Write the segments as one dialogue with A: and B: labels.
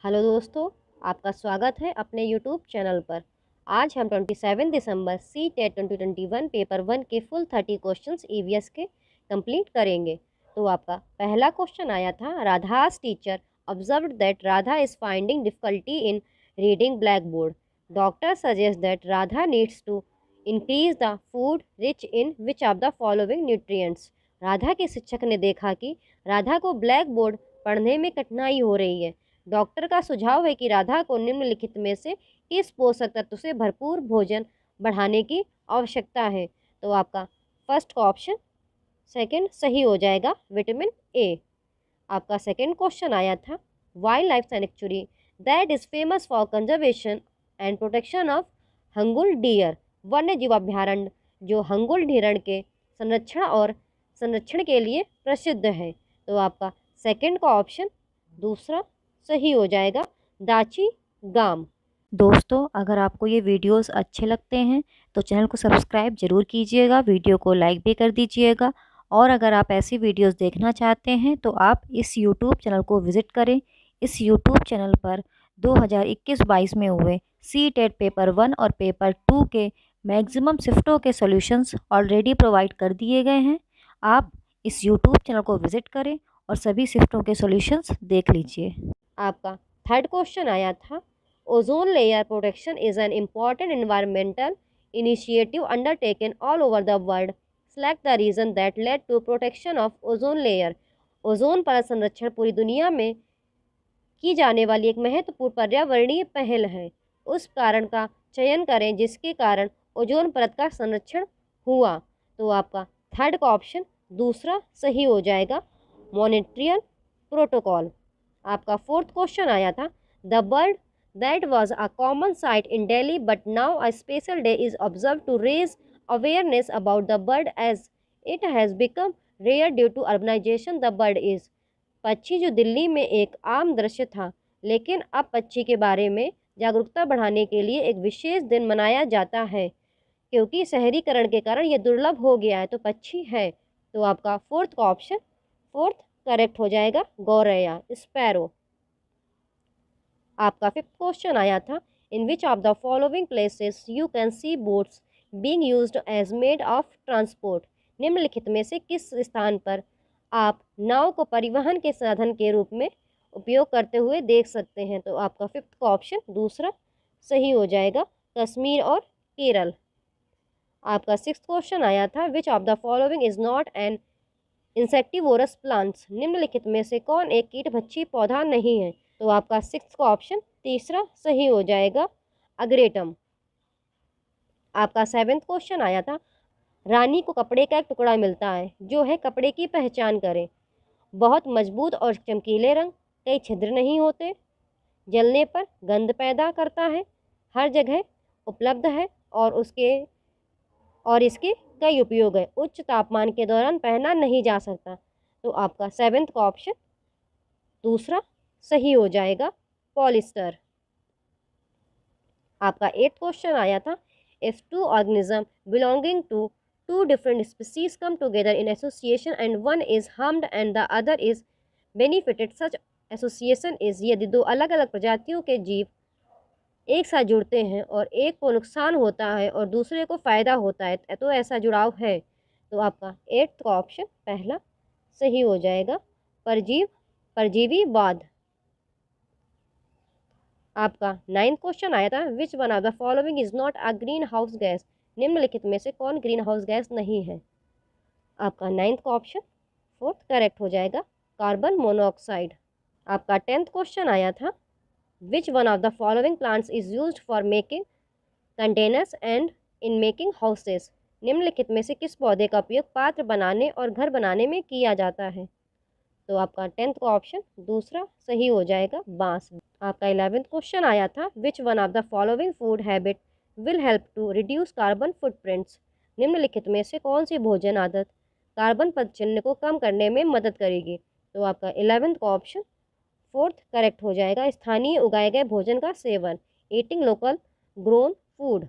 A: Hello दोस्तों, आपका स्वागत है अपने यूट्यूब चैनल पर। आज हम 27 दिसंबर सी टेट 2021 पेपर 1 के फुल 30 क्वेश्चंस ईवीएस के कंप्लीट करेंगे। तो आपका पहला क्वेश्चन आया था, राधा's teacher observed that Radha is finding difficulty in reading blackboard. Doctor suggests that Radha needs to increase the food rich in which of the following nutrients. Radha के शिक्षक ने देखा कि राधा को ब्लैक बोर्ड पढ़ने में कठिनाई हो रही है। डॉक्टर का सुझाव है कि राधा को निम्नलिखित में से किस पोषक तत्व से भरपूर भोजन बढ़ाने की आवश्यकता है। तो आपका फर्स्ट का ऑप्शन सेकंड सही हो जाएगा, विटामिन ए। आपका सेकंड क्वेश्चन आया था, wild life sanctuary that is famous for conservation and protection of hangul deer. वन्य जीव अभ्यारण्य जो हंगुल हिरण के संरक्षण के लिए प्रसिद्ध है। तो आपका सेकंड का ऑप्शन दूसरा सही हो जाएगा, दाची गाम।
B: दोस्तों, अगर आपको ये वीडियोस अच्छे लगते हैं तो चैनल को सब्सक्राइब ज़रूर कीजिएगा, वीडियो को लाइक भी कर दीजिएगा। और अगर आप ऐसी वीडियोस देखना चाहते हैं तो आप इस यूट्यूब चैनल को विज़िट करें। इस यूट्यूब चैनल पर 2021-22 में हुए सी टेट पेपर 1 और पेपर 2 के मैक्सिमम शिफ्टों के सॉल्यूशंस ऑलरेडी प्रोवाइड कर दिए गए हैं। आप इस यूट्यूब चैनल को विज़िट करें और सभी शिफ्टों के सॉल्यूशंस देख लीजिए।
A: आपका थर्ड क्वेश्चन आया था, ozone layer protection is an important environmental initiative undertaken all over the world. Select the reason that led to protection of ozone layer. Ozone परत संरक्षण पूरी दुनिया में की जाने वाली एक महत्वपूर्ण पर्यावरणीय पहल है। उस कारण का चयन करें जिसके कारण ओजोन परत का संरक्षण हुआ। तो आपका थर्ड का ऑप्शन दूसरा सही हो जाएगा, मॉन्ट्रियल प्रोटोकॉल। आपका फोर्थ क्वेश्चन आया था, the bird that was a common sight in Delhi but now a special day is observe to raise awareness about the bird as it has become rare due to urbanisation. The bird is पक्षी जो दिल्ली में एक आम दृश्य था, लेकिन अब पक्षी के बारे में जागरूकता बढ़ाने के लिए एक विशेष दिन मनाया जाता है क्योंकि शहरीकरण के कारण ये दुर्लभ हो गया है। तो पक्षी है। तो आपका फोर्थ का ऑप्शन फोर्थ करेक्ट हो जाएगा, गौरैया, स्पैरो। आपका फिफ्थ क्वेश्चन आया था, in which of the following places you can see boats being used as mode of transport. निम्नलिखित में से किस स्थान पर आप नाव को परिवहन के साधन के रूप में उपयोग करते हुए देख सकते हैं। तो आपका फिफ्थ का ऑप्शन दूसरा सही हो जाएगा, कश्मीर और केरल। आपका सिक्स्थ क्वेश्चन आया था, which of the following is not an insectivorous plants. निम्नलिखित में से कौन एक कीटभक्षी पौधा नहीं है। तो आपका सिक्स्थ का ऑप्शन तीसरा सही हो जाएगा, अग्रेटम। आपका सेवेंथ क्वेश्चन आया था, रानी को कपड़े का एक टुकड़ा मिलता है जो है कपड़े की पहचान करें। बहुत मजबूत और चमकीले रंग, कई छिद्र नहीं होते, जलने पर गंध पैदा करता है, हर जगह उपलब्ध है और इसके कई उपयोग है, उच्च तापमान के दौरान पहना नहीं जा सकता। तो आपका सेवेंथ का ऑप्शन दूसरा सही हो जाएगा, पॉलिस्टर। आपका एट्थ क्वेश्चन आया था, if two organism belonging to two different species come together in association and one is harmed and the other is benefited, such association is. यदि दो अलग अलग प्रजातियों के जीव एक साथ जुड़ते हैं और एक को नुकसान होता है और दूसरे को फ़ायदा होता है तो ऐसा जुड़ाव है। तो आपका एट्थ का ऑप्शन पहला सही हो जाएगा, परजीवीवाद। आपका नाइन्थ क्वेश्चन आया था, which one of the following is not a green house gas. निम्नलिखित में से कौन ग्रीन हाउस गैस नहीं है। आपका नाइन्थ का ऑप्शन फोर्थ करेक्ट हो जाएगा, कार्बन मोनोऑक्साइड। आपका टेंथ क्वेश्चन आया था, which one of the following plants is used for making containers and in making houses. निम्नलिखित में से किस पौधे का उपयोग पात्र बनाने और घर बनाने में किया जाता है। तो आपका टेंथ का ऑप्शन दूसरा सही हो जाएगा, बांस। आपका 11th क्वेश्चन आया था, which one of the following food habit will help to reduce carbon footprints. निम्नलिखित में से कौन सी भोजन आदत कार्बन पदचिह्न को कम करने में मदद करेगी। तो आपका 11th का ऑप्शन फोर्थ करेक्ट हो जाएगा, स्थानीय उगाए गए भोजन का सेवन, ईटिंग लोकल ग्रोन फूड।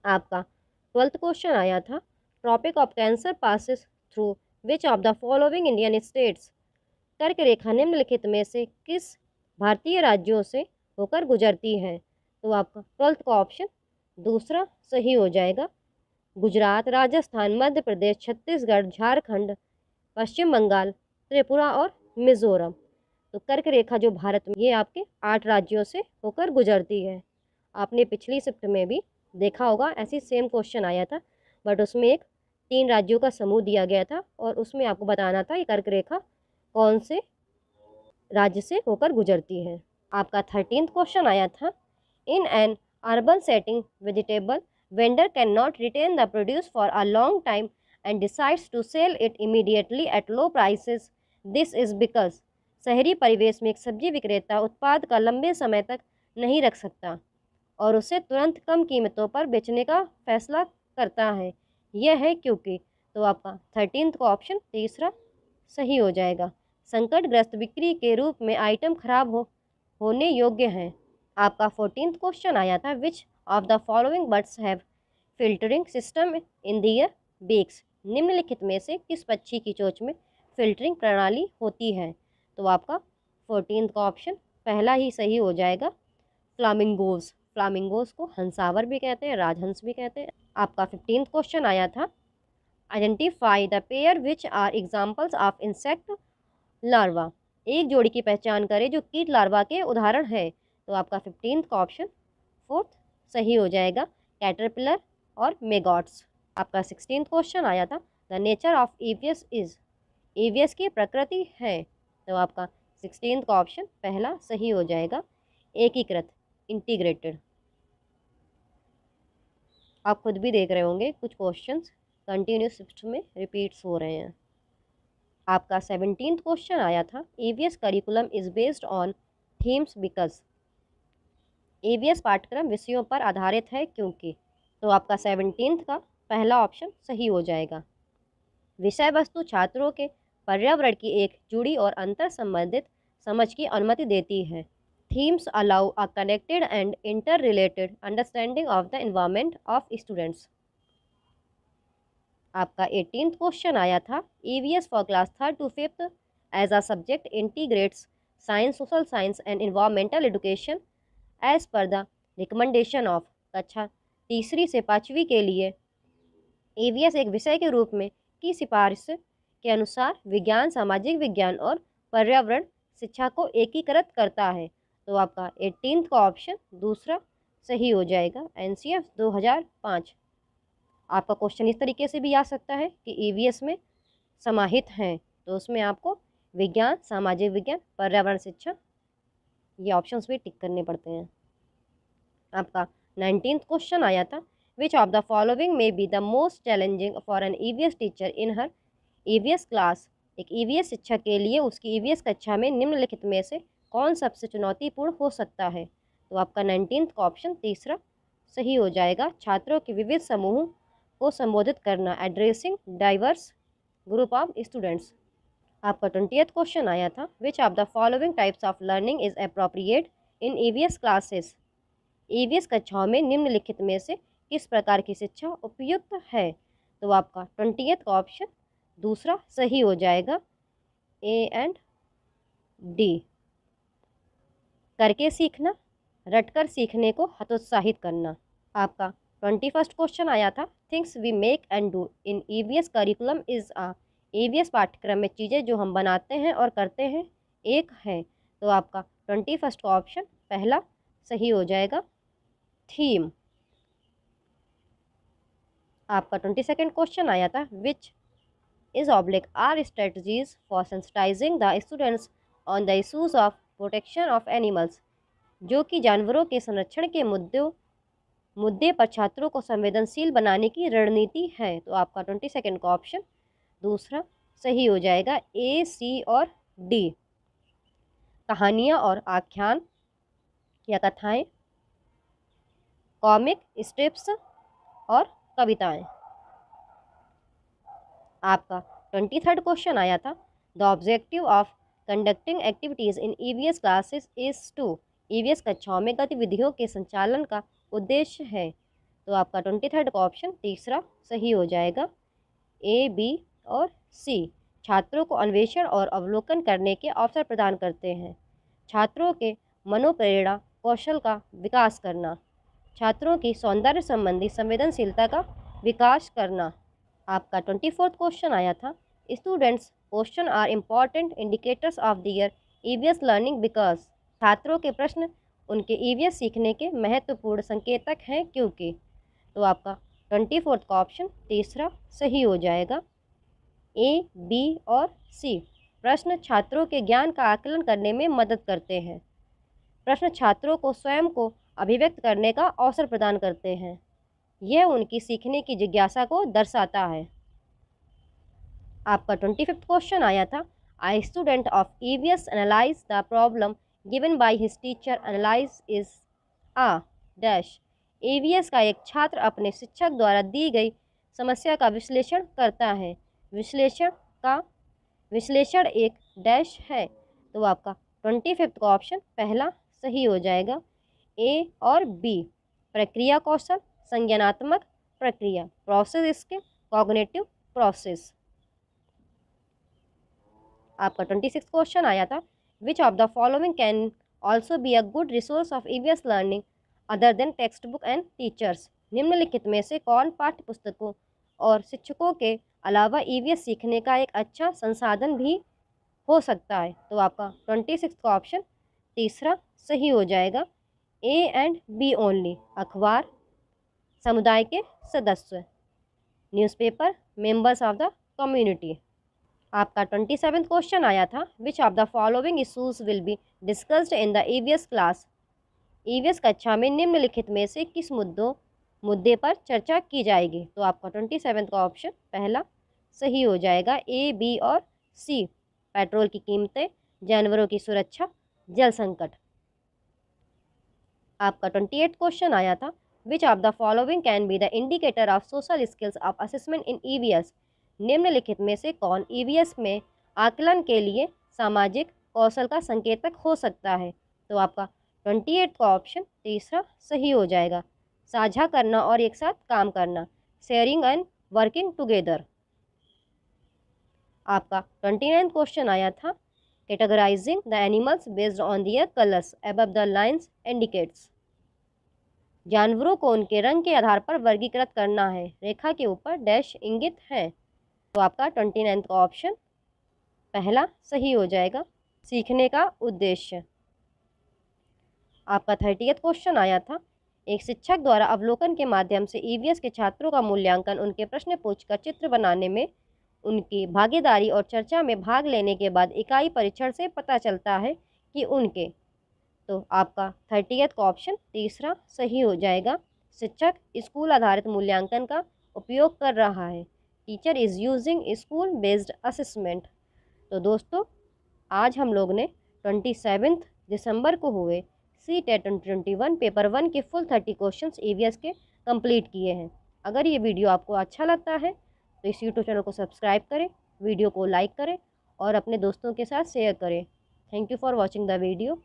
A: आपका 12th क्वेश्चन आया था, tropic of cancer passes through which of the following Indian states. कर्क रेखा निम्नलिखित में से किस भारतीय राज्यों से होकर गुजरती है? तो आपका 12th का ऑप्शन दूसरा सही हो जाएगा। गुजरात, राजस्थान, मध्य प्रदेश, छत्तीसगढ़, झारखंड, पश्चिम बंगाल, त्रिपुरा और मिजोरम। तो कर्क रेखा जो भारत में, ये आपके 8 राज्यों से होकर गुजरती है। आपने पिछली शिफ्ट में भी देखा होगा, ऐसी सेम क्वेश्चन आया था, बट उसमें एक 3 राज्यों का समूह दिया गया था और उसमें आपको बताना था ये कर्क रेखा कौन से राज्य से होकर गुजरती है। आपका 13th क्वेश्चन आया था, in an urban setting vegetable vendor can not retain the produce for a long time and decides to sell it immediately at low prices, this is because. शहरी परिवेश में एक सब्जी विक्रेता उत्पाद का लंबे समय तक नहीं रख सकता और उसे तुरंत कम कीमतों पर बेचने का फैसला करता है, यह है क्योंकि। तो आपका 13th का ऑप्शन तीसरा सही हो जाएगा। संकटग्रस्त बिक्री के रूप में आइटम खराब होने योग्य हैं। आपका 14th क्वेश्चन आया था, which of the following birds have filtering system in their beaks, निम्नलिखित में से किस पक्षी की चोंच में फिल्टरिंग प्रणाली होती है? तो आपका 14th का ऑप्शन पहला ही सही हो जाएगा, फ्लामिंगोज। फ्लामिंगोज को हंसावर भी कहते हैं, राजहंस भी कहते हैं। आपका 15th क्वेश्चन आया था, identify the pair which are examples of insect larva, एक जोड़ी की पहचान करें जो कीट लार्वा के उदाहरण है। तो आपका 15th का ऑप्शन 4th सही हो जाएगा, कैटरपिलर और मेगॉट्स। आपका 16th क्वेश्चन आया था, the nature of EVS is, EVS की प्रकृति है। तो आपका 16th का ऑप्शन पहला सही हो जाएगा, एकीकृत, इंटीग्रेटेड। आप खुद भी देख रहे होंगे कुछ क्वेश्चंस कंटिन्यूस शिफ्ट में रिपीट्स हो रहे हैं। आपका 17th क्वेश्चन आया था, EVS curriculum is based on themes because, EVS पाठ्यक्रम विषयों पर आधारित है क्योंकि। तो आपका 17th का पहला ऑप्शन सही हो जाएगा। विषय वस्तु छात्रों के पर्यावरण की एक जुड़ी और अंतर संबंधित समझ की अनुमति देती है। Themes allow a connected and inter related understanding of the environment of students. आपका 18th क्वेश्चन आया था, EVS for class 3rd to 5th as a subject integrates science, social science and environmental education as per the recommendation of. कक्षा 3री से 5वीं के लिए EVS एक विषय के रूप में की सिफारिश के अनुसार विज्ञान, सामाजिक विज्ञान और पर्यावरण शिक्षा को एकीकृत करता है। तो आपका 18th का ऑप्शन दूसरा सही हो जाएगा, एनसीएफ 2005। आपका क्वेश्चन इस तरीके से भी आ सकता है कि ईवीएस में समाहित हैं, तो उसमें आपको विज्ञान, सामाजिक विज्ञान, पर्यावरण शिक्षा, ये ऑप्शंस भी टिक करने पड़ते हैं। आपका 19th क्वेश्चन आया था, which of the following may be the most challenging for an EVS teacher in her EVS class, एक ईवीएस शिक्षक के लिए उसकी ईवीएस कक्षा में निम्नलिखित में से कौन सबसे चुनौतीपूर्ण हो सकता है? तो आपका 19th का ऑप्शन तीसरा सही हो जाएगा, छात्रों के विविध समूहों को संबोधित करना, addressing diverse group of students. आपका 20th क्वेश्चन आया था, which of the following types of learning is appropriate in EVS classes, EVS कक्षाओं में निम्नलिखित में से किस प्रकार की शिक्षा उपयुक्त है? तो आपका 20th का ऑप्शन दूसरा सही हो जाएगा, ए एंड डी, करके सीखना, रटकर सीखने को हतोत्साहित करना। आपका 21st क्वेश्चन आया था, things we make and do in EVS curriculum is a, EVS पाठ्यक्रम में चीज़ें जो हम बनाते हैं और करते हैं एक है। तो आपका 21st का ऑप्शन पहला सही हो जाएगा, थीम। आपका 22nd क्वेश्चन आया था, which is oblique are strategies for sensitising the students on the issues of protection of animals, जो कि जानवरों के संरक्षण के मुद्दे पर छात्रों को संवेदनशील बनाने की रणनीति है। तो आपका 22nd का ऑप्शन दूसरा सही हो जाएगा, ए, सी और डी, कहानियाँ और आख्यान या कथाएं, कॉमिक स्ट्रिप्स और कविताएं। आपका 23rd क्वेश्चन आया था, the objective of conducting activities in EVS classes is to, EVS कक्षाओं में गतिविधियों के संचालन का उद्देश्य है। तो आपका 23rd का ऑप्शन तीसरा सही हो जाएगा, ए, बी और सी, छात्रों को अन्वेषण और अवलोकन करने के अवसर प्रदान करते हैं, छात्रों के मनोप्रेरणा कौशल का विकास करना, छात्रों की सौंदर्य संबंधी संवेदनशीलता का विकास करना। आपका 24th क्वेश्चन आया था, students question are important indicators of their EVS learning because. छात्रों के प्रश्न उनके ईवीएस सीखने के महत्वपूर्ण संकेतक हैं क्योंकि। तो आपका 24th का ऑप्शन तीसरा सही हो जाएगा। ए, बी और सी। प्रश्न छात्रों के ज्ञान का आकलन करने में मदद करते हैं। प्रश्न छात्रों को स्वयं को अभिव्यक्त करने का अवसर प्रदान करते हैं। यह उनकी सीखने की जिज्ञासा को दर्शाता है। आपका 25th क्वेश्चन आया था, I student of EVS analyse the problem given by his teacher analyse is a dash. EVS का एक छात्र अपने शिक्षक द्वारा दी गई समस्या का विश्लेषण करता है। विश्लेषण एक डैश है। तो आपका 25th का ऑप्शन पहला सही हो जाएगा। ए और बी। प्रक्रिया कौशल, संज्ञानात्मक प्रक्रिया, प्रोसेस स्किल, कॉग्निटिव प्रोसेस। आपका 26th क्वेश्चन आया था, which of the following can also be a good resource of EVS learning other than text book and teachers. निम्नलिखित में से कौन पाठ्य पुस्तकों और शिक्षकों के अलावा ईवीएस सीखने का एक अच्छा संसाधन भी हो सकता है। तो आपका 26th का ऑप्शन तीसरा सही हो जाएगा। A and B only. अखबार, समुदाय के सदस्य, newspaper, members of the community. आपका 27th क्वेश्चन आया था, which of the following issues will be discussed in the EVS class. EVS कक्षा में निम्नलिखित में से किस मुद्दे पर चर्चा की जाएगी। तो आपका 27th का ऑप्शन पहला सही हो जाएगा। ए, बी और सी। पेट्रोल की कीमतें, जानवरों की सुरक्षा, जल संकट। आपका 28th क्वेश्चन आया था, which of the following can be the indicator of social skills of assessment in EVS. निम्नलिखित में से कौन ईवीएस में आकलन के लिए सामाजिक कौशल का संकेतक हो सकता है। तो आपका 28th का ऑप्शन तीसरा सही हो जाएगा। साझा करना और एक साथ काम करना, शेयरिंग एंड वर्किंग टुगेदर। आपका 29th क्वेश्चन आया था, categorising the animals based on their colours above the lines indicates. जानवरों को उनके रंग के आधार पर वर्गीकृत करना है, रेखा के ऊपर डैश इंगित है। तो आपका 29th का ऑप्शन पहला सही हो जाएगा। सीखने का उद्देश्य। आपका 30th क्वेश्चन आया था, एक शिक्षक द्वारा अवलोकन के माध्यम से ईवीएस के छात्रों का मूल्यांकन उनके प्रश्न पूछकर चित्र बनाने में उनकी भागीदारी और चर्चा में भाग लेने के बाद इकाई परीक्षण से पता चलता है कि उनके। तो आपका 30th का ऑप्शन तीसरा सही हो जाएगा। शिक्षक स्कूल आधारित मूल्यांकन का उपयोग कर रहा है। Teacher is using school based assessment. तो दोस्तों, आज हम लोग ने 27 दिसंबर को हुए CTET 2021 पेपर 1 के फुल 30 क्वेश्चंस ईवीएस के कंप्लीट किए हैं। अगर ये वीडियो आपको अच्छा लगता है तो इस यूट्यूब चैनल को सब्सक्राइब करें, वीडियो को लाइक करें और अपने दोस्तों के साथ शेयर करें। Thank you for watching the video.